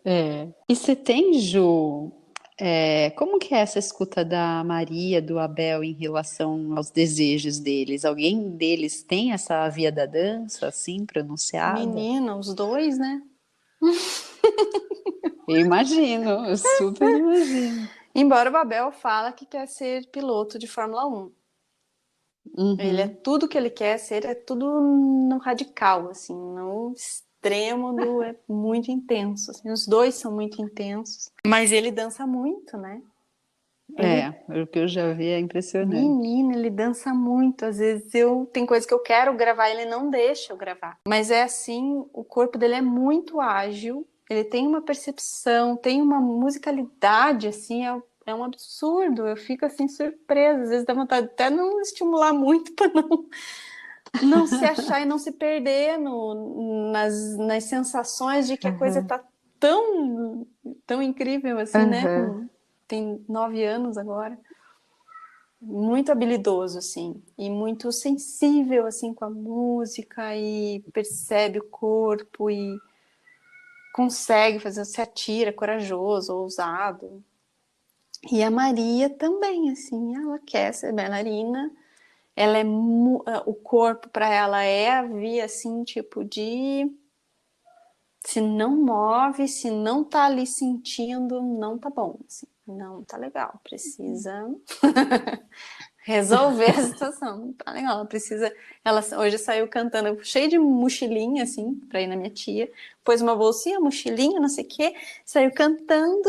É. E você tem, Ju, como que é essa escuta da Maria, do Abel em relação aos desejos deles? Alguém deles tem essa via da dança, assim, pronunciada? Menina, os dois, né? Eu imagino, eu super imagino. Embora o Babel fala que quer ser piloto de Fórmula 1. Ele é Uhum. tudo que ele quer ser, é tudo no radical, assim, no extremo do é muito intenso. Assim, os dois são muito intensos, mas ele dança muito, né? Ele, O que eu já vi é impressionante. menina, ele dança muito. Às vezes tem coisa que eu quero gravar, ele não deixa eu gravar. Mas é assim, o corpo dele é muito ágil, ele tem uma percepção, tem uma musicalidade, assim, é um absurdo. Eu fico assim surpresa, às vezes dá vontade de até não estimular muito para não se achar e não se perder nas sensações de que a coisa Aham. tá tão incrível assim, né? Aham. Tem 9 anos agora. Muito habilidoso, assim, e muito sensível, assim, com a música, e percebe o corpo, e consegue fazer, se atira, corajoso, ousado. E a Maria também, assim, ela quer ser bailarina, ela é o corpo para ela é a via assim tipo de se não move, se não tá ali sentindo, não tá bom, assim, não tá legal, precisa resolver a situação, não tá legal, ela hoje saiu cantando cheia de mochilinha assim para ir na minha tia, pôs uma bolsinha, mochilinha, não sei o que, saiu cantando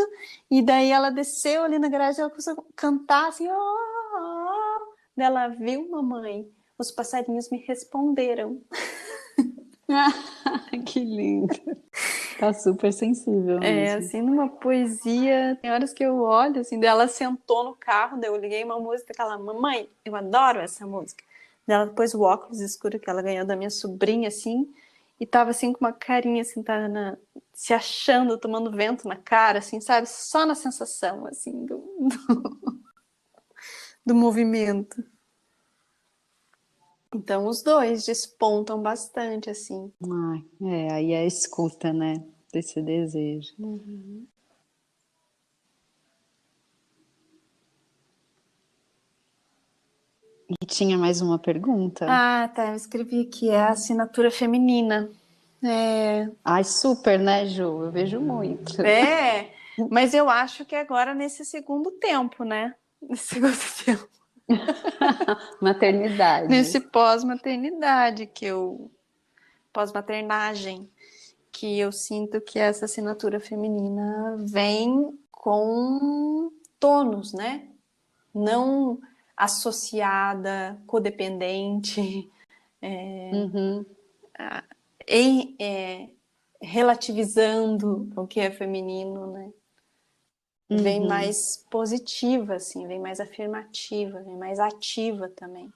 e daí ela desceu ali na garagem, ela começou a cantar assim, ela viu, mamãe, os passarinhos me responderam. Que lindo. Tá super sensível É, mesmo. assim, numa poesia. Tem horas que eu olho, assim, dela sentou no carro, daí eu liguei uma música, aquela, mamãe, eu adoro essa música. Dela depois o óculos escuro que ela ganhou da minha sobrinha, assim, e tava assim com uma carinha, assim, se achando, tomando vento na cara, assim, sabe? Só na sensação, assim, do movimento. Então os dois despontam bastante, assim. Ai, aí é a escuta, né? Desse desejo. E tinha mais uma pergunta? Ah, tá, eu escrevi aqui, é a assinatura feminina. É, Ai, super, né, Ju? Eu vejo muito. mas eu acho que agora nesse segundo tempo, né? Nesse segundo tempo. Maternidade. Nesse pós-maternidade pós-maternagem, que eu sinto que essa assinatura feminina vem com tônus, né? Não associada, codependente, Uhum, em, relativizando o que é feminino, né? Vem uhum. mais positiva, assim, vem mais afirmativa, vem mais ativa também.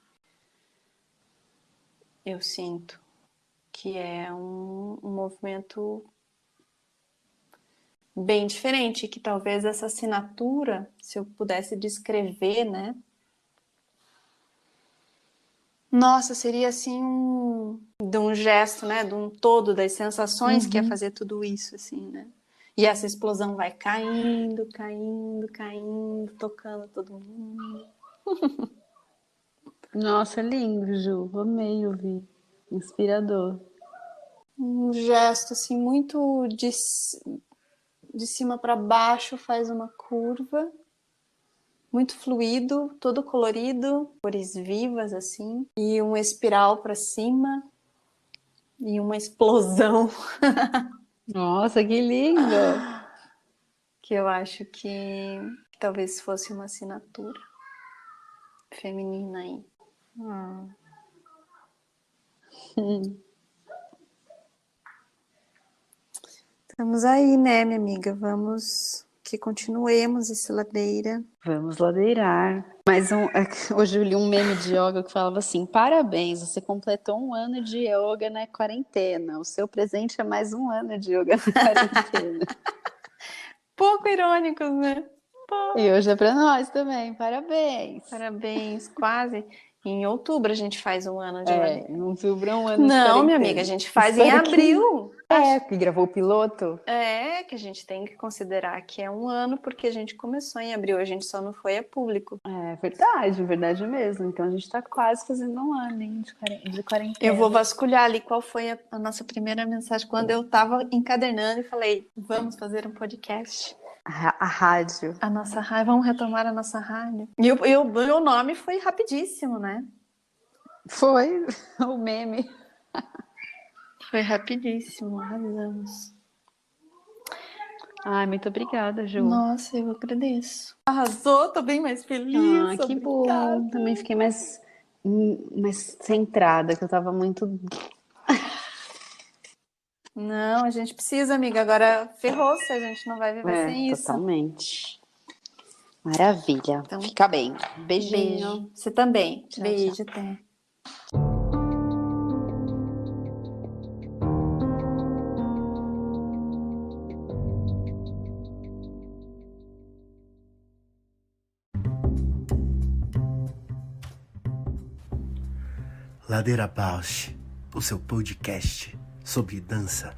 Eu sinto que é um movimento bem diferente, que talvez essa assinatura, se eu pudesse descrever, né, Nossa, seria assim de um gesto, né? De um todo das sensações que ia Uhum. fazer tudo isso, assim, né? E essa explosão vai caindo, caindo, caindo, tocando todo mundo. Nossa, lindo, Ju. Amei ouvir. Inspirador. Um gesto assim muito de cima para baixo, faz uma curva, muito fluido, todo colorido, cores vivas assim, e um espiral para cima e uma explosão Nossa, que lindo! que eu acho que talvez fosse uma assinatura feminina aí. Estamos aí, né, minha amiga? Vamos que continuemos esse ladeira. Vamos ladeirar. Hoje eu li um meme de yoga que falava assim: parabéns, você completou um ano de yoga na quarentena. O seu presente é mais um ano de yoga na quarentena. Pouco irônicos, né? E hoje é para nós também. Parabéns. Parabéns, quase. Em outubro a gente faz um ano de ladeira. Em outubro é um ano de Não, minha quarentena. amiga, a gente faz em Espero que abril. que gravou o piloto. É, que a gente tem que considerar que é um ano, porque a gente começou em abril, a gente só não foi a público. É verdade mesmo. Então a gente tá quase fazendo um ano, hein, de quarentena. Eu vou vasculhar ali qual foi a nossa primeira mensagem quando eu tava encadernando e falei: vamos fazer um podcast. A rádio. A nossa rádio, vamos retomar a nossa rádio. E o meu nome foi rapidíssimo, né? Foi o meme. Foi rapidíssimo, arrasamos. Ai, muito obrigada, Ju. Nossa, eu agradeço. Arrasou, tô bem mais feliz. Que obrigada. bom. Também fiquei mais centrada, que eu tava muito. Não, a gente precisa, amiga. Agora ferrou se a gente não vai viver sem isso. Totalmente. Maravilha. Então, fica bem. Beijinho. Beijo. Você também. Tchau, Beijo, até. Ladeira Bausch, o seu podcast sobre dança.